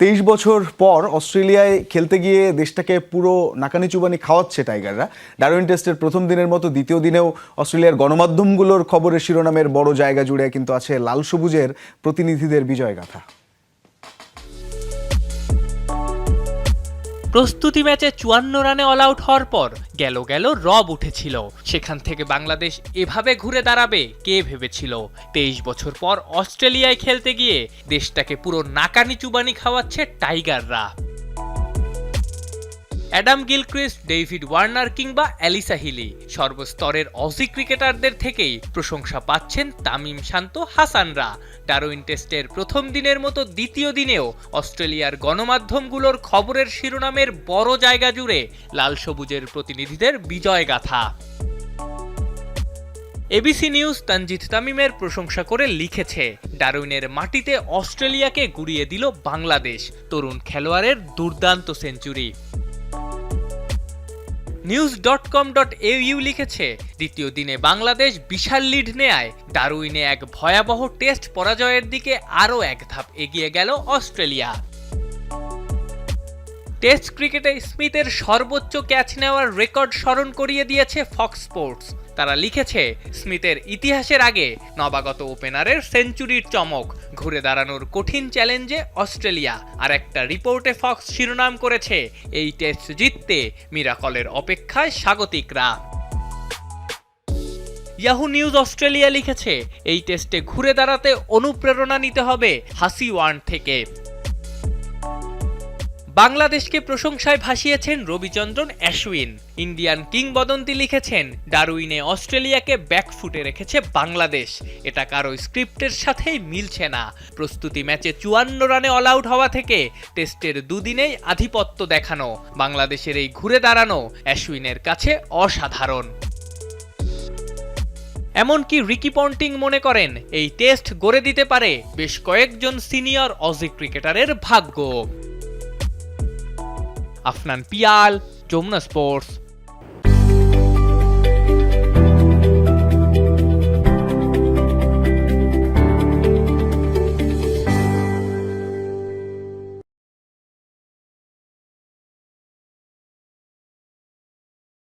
23 বছর পর অস্ট্রেলিয়ায় খেলতে গিয়ে দেশটাকে পুরো নাকানি চুবানি খাওয়াচ্ছে টাইগাররা। ডারউইন টেস্টের প্রথম দিনের মতো দ্বিতীয় দিনেও অস্ট্রেলিয়ার গণমাধ্যমগুলোর খবরের শিরোনামের বড় জায়গা জুড়ে কিন্তু আছে লাল সবুজের প্রতিনিধিদের বিজয়গাথা। প্রস্তুতি ম্যাচে 54 রানে অল আউট হওয়ার পর গেল রব উঠেছিল। সেখান থেকে বাংলাদেশ এভাবে ঘুরে দাঁড়াবে কে ভেবেছিল। 23 বছর পর অস্ট্রেলিয়ায় খেলতে গিয়ে দেশটাকে পুরো নাকানি চুবানি খাওয়াচ্ছে টাইগাররা। অ্যাডাম গিলক্রিস্ট, ডেভিড ওয়ার্নার কিংবা অ্যালিসা হিলি সর্বস্তরের অজি ক্রিকেটারদের থেকেই প্রশংসা পাচ্ছেন তামিম, শান্ত, হাসানরা। ডারউইন টেস্টের প্রথম দিনের মতো দ্বিতীয় দিনেও অস্ট্রেলিয়ার গণমাধ্যমগুলোর খবরের শিরোনামের বড় জায়গা জুড়ে লাল সবুজের প্রতিনিধিদের বিজয়গাথা। এবিসি নিউজ তানজিদ তামিমের প্রশংসা করে লিখেছে, ডারউইনের মাটিতে অস্ট্রেলিয়াকে গুড়িয়ে দিল বাংলাদেশ, তরুণ খেলোয়াড়ের দুর্দান্ত সেঞ্চুরি। news.com.au লিখেছে, দ্বিতীয় দিনে বাংলাদেশ বিশাল লিড নেয় ডারউইনে এক ভয়াবহ টেস্ট পরাজয়ের দিকে আরও এক ধাপ এগিয়ে গেল অস্ট্রেলিয়া। টেস্ট ক্রিকেটে স্মিথের সর্বোচ্চ ক্যাচ নেওয়ার রেকর্ড স্মরণ করিয়ে দিয়েছে ফক্স স্পোর্টস। তারা লিখেছে, স্মিথের ইতিহাসের আগে নবাগত ওপেনারের সেঞ্চুরির চমক, ঘুরে দাঁড়ানোর কঠিন চ্যালেঞ্জে অস্ট্রেলিয়া। আর একটা রিপোর্টে ফক্স শিরোনাম করেছে, এই টেস্ট জিততে মিরাকলের অপেক্ষায় স্বাগতিকরা। ইয়াহু নিউজ অস্ট্রেলিয়া লিখেছে, এই টেস্টে ঘুরে দাঁড়াতে অনুপ্রেরণা নিতে হবে হাসি ওয়ার্ন থেকে। বাংলাদেশকে প্রশংসায় ভাসিয়েছেন রবিচন্দ্রন অশ্বিন। ইন্ডিয়ান কিংবদন্তি লিখেছেন, ডারউইনে অস্ট্রেলিয়াকে ব্যাকফুটে রেখেছে বাংলাদেশ, এটা কারো স্ক্রিপ্টের সাথেই মিলছে না। প্রস্তুতি ম্যাচে 54 রানে অল আউট হওয়া থেকে টেস্টের দুদিনেই আধিপত্য দেখানো বাংলাদেশের এই ঘুরে দাঁড়ানো অশ্বিনের কাছে অসাধারণ। এমনকি রিকি পন্টিং মনে করেন, এই টেস্ট গড়ে দিতে পারে বেশ কয়েকজন সিনিয়র অজি ক্রিকেটারের ভাগ্য। আফনান পিয়াল, যমুনা স্পোর্টস।